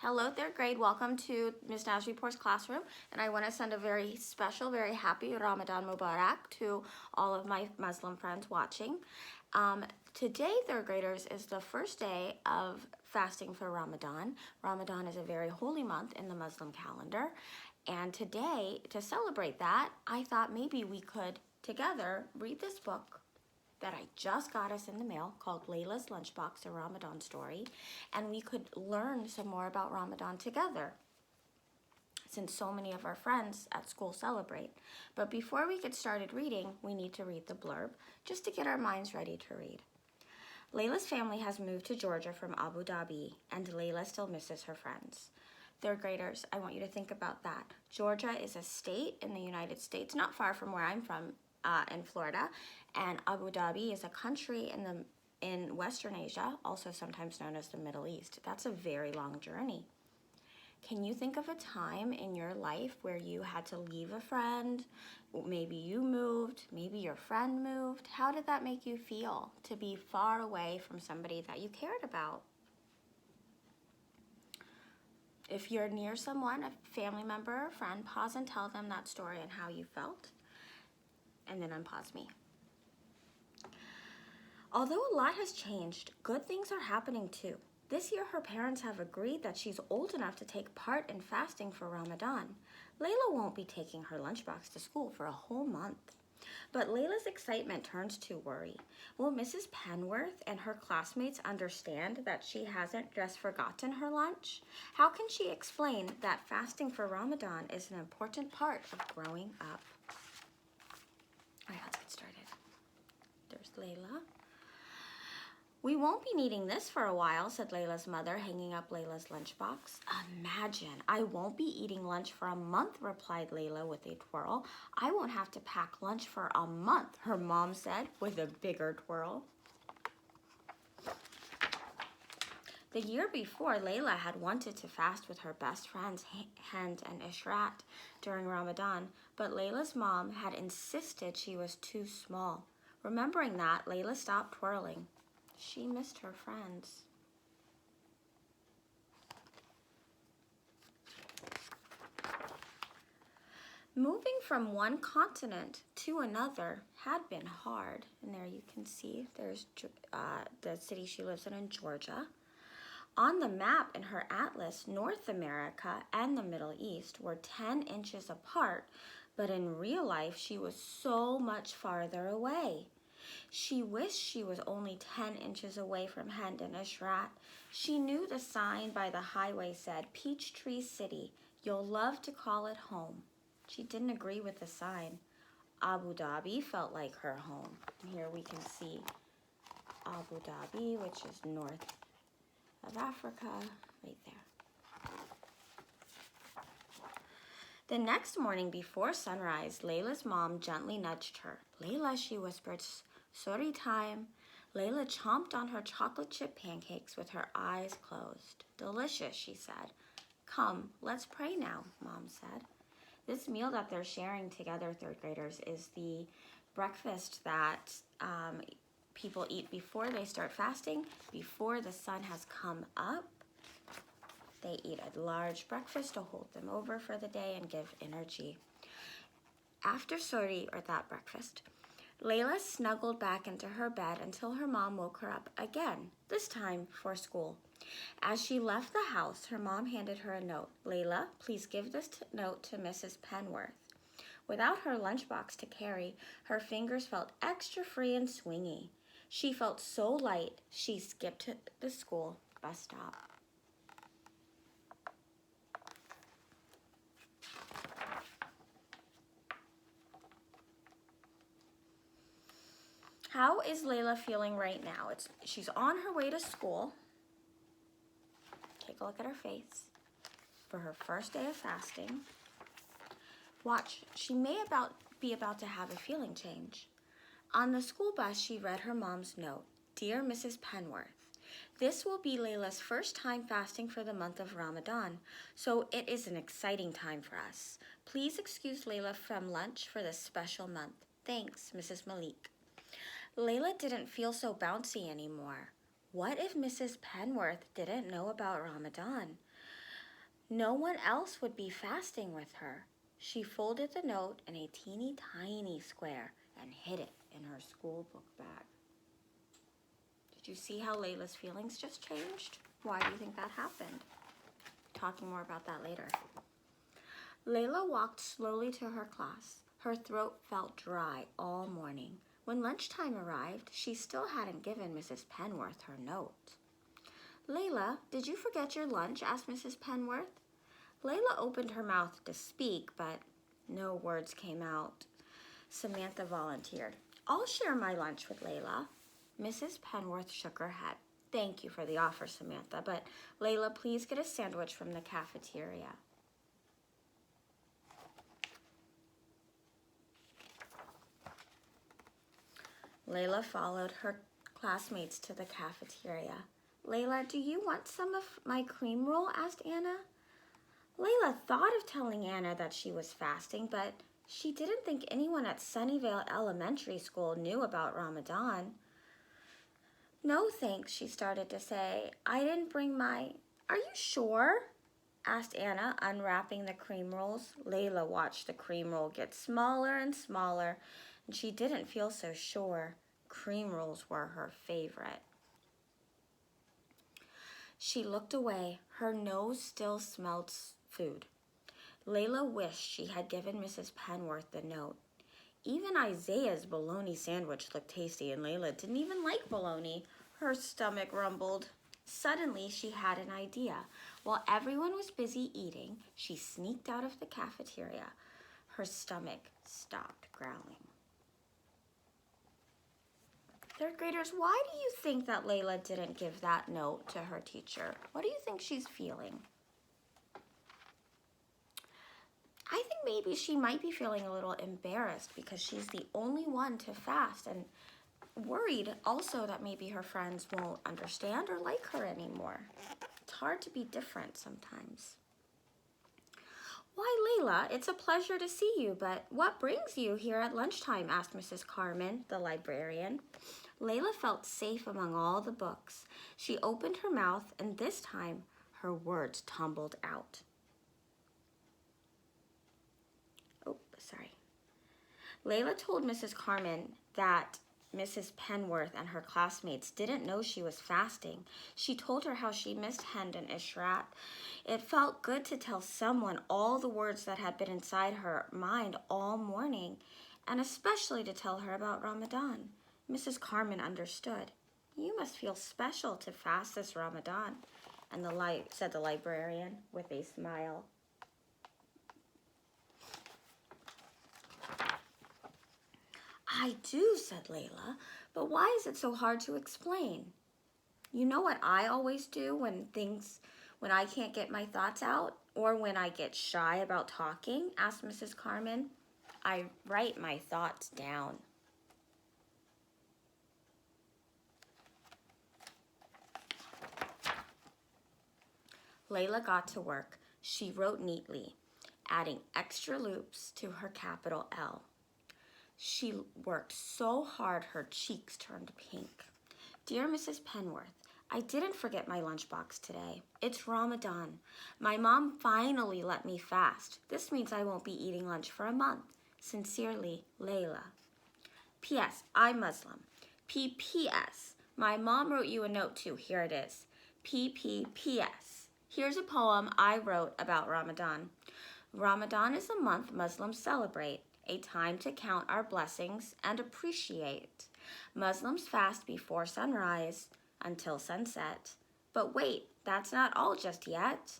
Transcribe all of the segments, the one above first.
Hello, third grade. Welcome to Ms. Nazaripour's classroom. And I want to send a very special, very happy Ramadan Mubarak to all of my Muslim friends watching. Today, third graders, is the first day of fasting for Ramadan. Ramadan is a very holy month in the Muslim calendar. And today, to celebrate that, I thought maybe we could together read this book that I just got us in the mail called Layla's Lunchbox, a Ramadan story, and we could learn some more about Ramadan together since so many of our friends at school celebrate. But before we get started reading, we need to read the blurb just to get our minds ready to read. Layla's family has moved to Georgia from Abu Dhabi, and Layla still misses her friends. Third graders, I want you to think about that. Georgia is a state in the United States, not far from where I'm from, in Florida, and Abu Dhabi is a country in Western Asia, also sometimes known as the Middle East. That's a very long journey. Can you think of a time in your life where you had to leave a friend? Maybe you moved, maybe your friend moved. How did that make you feel to be far away from somebody that you cared about? If you're near someone, a family member or friend, pause and tell them that story and how you felt, and then unpause me. Although a lot has changed, good things are happening too. This year her parents have agreed that she's old enough to take part in fasting for Ramadan. Layla won't be taking her lunchbox to school for a whole month. But Layla's excitement turns to worry. Will Mrs. Penworth and her classmates understand that she hasn't just forgotten her lunch? How can she explain that fasting for Ramadan is an important part of growing up? All right, let's get started. There's Layla. We won't be needing this for a while, said Layla's mother, hanging up Layla's lunchbox. Imagine, I won't be eating lunch for a month, replied Layla with a twirl. I won't have to pack lunch for a month, her mom said with a bigger twirl. The year before, Layla had wanted to fast with her best friends, Hind and Ishrat, during Ramadan, but Layla's mom had insisted she was too small. Remembering that, Layla stopped twirling. She missed her friends. Moving from one continent to another had been hard. And there you can see there's the city she lives in Georgia. On the map in her atlas, North America and the Middle East were 10 inches apart, but in real life, she was so much farther away. She wished she was only 10 inches away from Hind and Ishrat. She knew the sign by the highway said, Peachtree City, you'll love to call it home. She didn't agree with the sign. Abu Dhabi felt like her home. And here we can see Abu Dhabi, which is north of Africa, right there. The next morning before sunrise, Layla's mom gently nudged her. Layla, she whispered, sorry time. Layla chomped on her chocolate chip pancakes with her eyes closed. Delicious, she said. Come, let's pray now, Mom said. This meal that they're sharing together, third graders, is the breakfast that people eat before they start fasting, before the sun has come up. They eat a large breakfast to hold them over for the day and give energy. After sori, or that breakfast, Layla snuggled back into her bed until her mom woke her up again, this time for school. As she left the house, her mom handed her a note. Layla, please give this note to Mrs. Penworth. Without her lunchbox to carry, her fingers felt extra free and swingy. She felt so light, she skipped to the school bus stop. How is Layla feeling right now? She's on her way to school. Take a look at her face for her first day of fasting. Watch, she may be about to have a feeling change. On the school bus, she read her mom's note. Dear Mrs. Penworth, this will be Layla's first time fasting for the month of Ramadan, so it is an exciting time for us. Please excuse Layla from lunch for this special month. Thanks, Mrs. Malik. Layla didn't feel so bouncy anymore. What if Mrs. Penworth didn't know about Ramadan? No one else would be fasting with her. She folded the note in a teeny tiny square and hid it in her school book bag. Did you see how Layla's feelings just changed? Why do you think that happened? Talking more about that later. Layla walked slowly to her class. Her throat felt dry all morning. When lunchtime arrived, she still hadn't given Mrs. Penworth her note. Layla, did you forget your lunch? Asked Mrs. Penworth. Layla opened her mouth to speak, but no words came out. Samantha volunteered. I'll share my lunch with Layla. Mrs. Penworth shook her head. Thank you for the offer, Samantha, but Layla, please get a sandwich from the cafeteria. Layla followed her classmates to the cafeteria. Layla, do you want some of my cream roll? Asked Anna. Layla thought of telling Anna that she was fasting, but she didn't think anyone at Sunnyvale Elementary School knew about Ramadan. No thanks, she started to say. I didn't bring my... Are you sure? Asked Anna, unwrapping the cream rolls. Layla watched the cream roll get smaller and smaller, and she didn't feel so sure. Cream rolls were her favorite. She looked away. Her nose still smelled food. Layla wished she had given Mrs. Penworth the note. Even Isaiah's bologna sandwich looked tasty, and Layla didn't even like bologna. Her stomach rumbled. Suddenly, she had an idea. While everyone was busy eating, she sneaked out of the cafeteria. Her stomach stopped growling. Third graders, why do you think that Layla didn't give that note to her teacher? What do you think she's feeling? I think maybe she might be feeling a little embarrassed because she's the only one to fast, and worried also that maybe her friends won't understand or like her anymore. It's hard to be different sometimes. Why, Layla, it's a pleasure to see you, but what brings you here at lunchtime? Asked Mrs. Carmen, the librarian. Layla felt safe among all the books. She opened her mouth, and this time her words tumbled out. Layla told Mrs. Carmen that Mrs. Penworth and her classmates didn't know she was fasting. She told her how she missed Hind and Ishrat. It felt good to tell someone all the words that had been inside her mind all morning, and especially to tell her about Ramadan. Mrs. Carmen understood. You must feel special to fast this Ramadan, and said the librarian with a smile. I do, said Layla, but why is it so hard to explain? You know what I always do when I can't get my thoughts out, or when I get shy about talking? Asked Mrs. Carmen. I write my thoughts down. Layla got to work. She wrote neatly, adding extra loops to her capital L. She worked so hard her cheeks turned pink. Dear Mrs. Penworth, I didn't forget my lunchbox today. It's Ramadan. My mom finally let me fast. This means I won't be eating lunch for a month. Sincerely, Layla. P.S. I'm Muslim. P.P.S. My mom wrote you a note too. Here it is. P.P.P.S. Here's a poem I wrote about Ramadan. Ramadan is a month Muslims celebrate, a time to count our blessings and appreciate. Muslims fast before sunrise until sunset. But wait, that's not all just yet.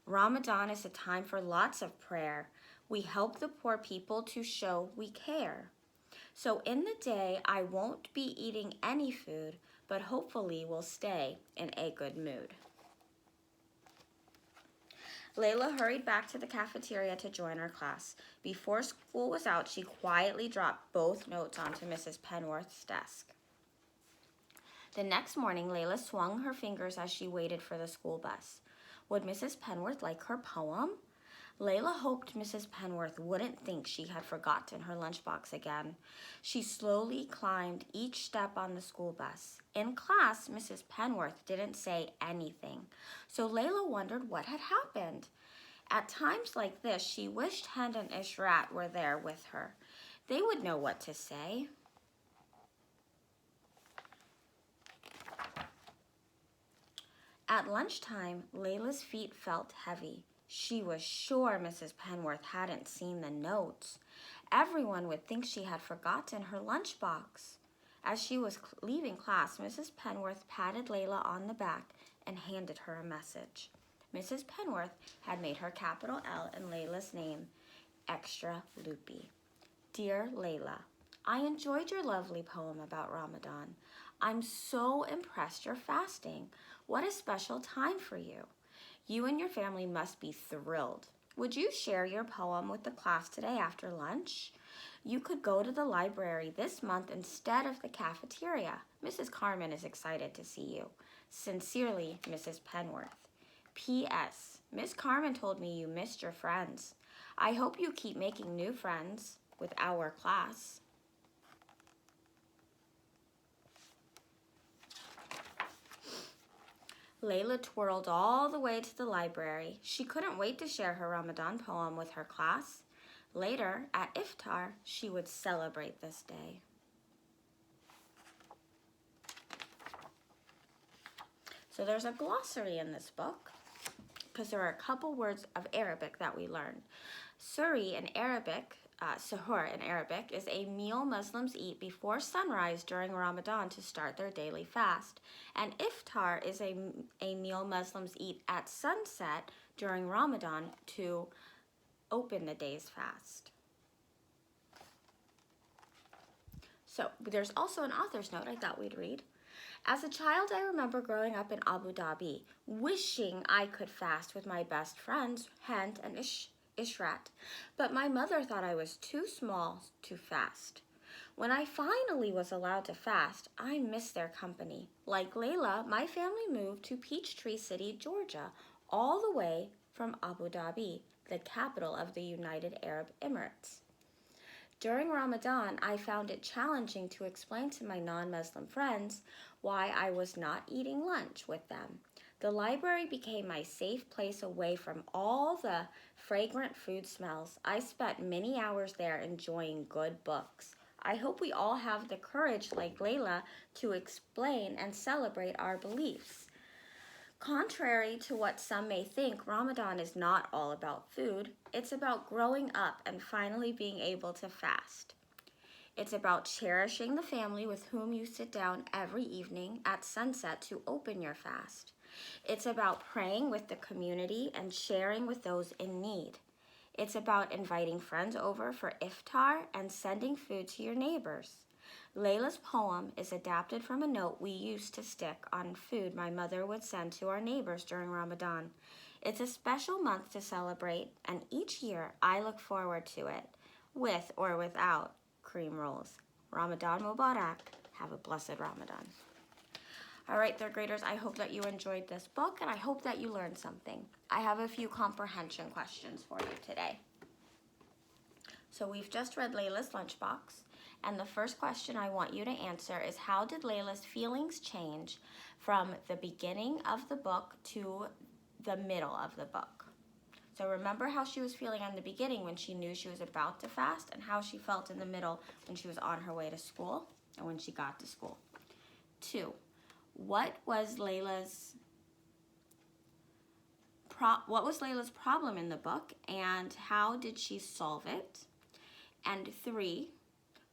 Ramadan is a time for lots of prayer. We help the poor people to show we care. So in the day, I won't be eating any food, but hopefully will stay in a good mood. Layla hurried back to the cafeteria to join her class. Before school was out, she quietly dropped both notes onto Mrs. Penworth's desk. The next morning, Layla swung her fingers as she waited for the school bus. Would Mrs. Penworth like her poem? Layla hoped Mrs. Penworth wouldn't think she had forgotten her lunchbox again. She slowly climbed each step on the school bus. In class, Mrs. Penworth didn't say anything, so Layla wondered what had happened. At times like this, she wished Hen and Ishrat were there with her. They would know what to say. At lunchtime, Layla's feet felt heavy. She was sure Mrs. Penworth hadn't seen the notes. Everyone would think she had forgotten her lunchbox. As she was leaving class, Mrs. Penworth patted Layla on the back and handed her a message. Mrs. Penworth had made her capital L in Layla's name extra loopy. Dear Layla, I enjoyed your lovely poem about Ramadan. I'm so impressed you're fasting. What a special time for you. You and your family must be thrilled. Would you share your poem with the class today after lunch? You could go to the library this month instead of the cafeteria. Mrs. Carmen is excited to see you. Sincerely, Mrs. Penworth. P.S. Miss Carmen told me you missed your friends. I hope you keep making new friends with our class. Layla twirled all the way to the library. She couldn't wait to share her Ramadan poem with her class. Later, at iftar, she would celebrate this day. So there's a glossary in this book because there are a couple words of Arabic that we learn. Suri in Arabic, suhoor in Arabic, is a meal Muslims eat before sunrise during Ramadan to start their daily fast. And iftar is a meal Muslims eat at sunset during Ramadan to open the day's fast. So there's also an author's note I thought we'd read. As a child, I remember growing up in Abu Dhabi, wishing I could fast with my best friends, Hent and Ishrat, but my mother thought I was too small to fast. When I finally was allowed to fast, I missed their company. Like Layla, my family moved to Peachtree City, Georgia, all the way from Abu Dhabi, the capital of the United Arab Emirates. During Ramadan, I found it challenging to explain to my non-Muslim friends why I was not eating lunch with them. The library became my safe place away from all the fragrant food smells. I spent many hours there enjoying good books. I hope we all have the courage, like Layla, to explain and celebrate our beliefs. Contrary to what some may think, Ramadan is not all about food. It's about growing up and finally being able to fast. It's about cherishing the family with whom you sit down every evening at sunset to open your fast. It's about praying with the community and sharing with those in need. It's about inviting friends over for iftar and sending food to your neighbors. Layla's poem is adapted from a note we used to stick on food my mother would send to our neighbors during Ramadan. It's a special month to celebrate, and each year I look forward to it, with or without cream rolls. Ramadan Mubarak. Have a blessed Ramadan. All right, third graders, I hope that you enjoyed this book, and I hope that you learned something. I have a few comprehension questions for you today. So we've just read Layla's lunchbox. And the first question I want you to answer is, how did Layla's feelings change from the beginning of the book to the middle of the book? So remember how she was feeling in the beginning when she knew she was about to fast, and how she felt in the middle when she was on her way to school and when she got to school. 2, what was Layla's problem in the book, and how did she solve it? And 3,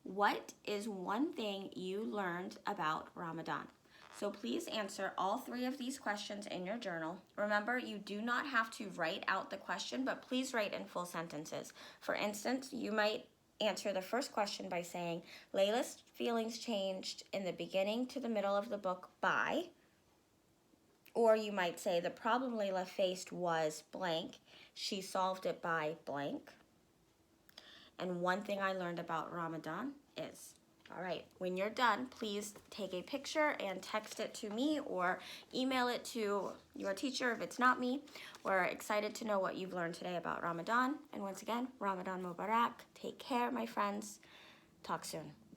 what is one thing you learned about Ramadan? So please answer all 3 of these questions in your journal. Remember, you do not have to write out the question, but please write in full sentences. For instance, you might answer the first question by saying, Layla's feelings changed in the beginning to the middle of the book by, or you might say, the problem Layla faced was blank. She solved it by blank. And one thing I learned about Ramadan is. All right, when you're done, please take a picture and text it to me or email it to your teacher if it's not me. We're excited to know what you've learned today about Ramadan. And once again, Ramadan Mubarak. Take care, my friends. Talk soon.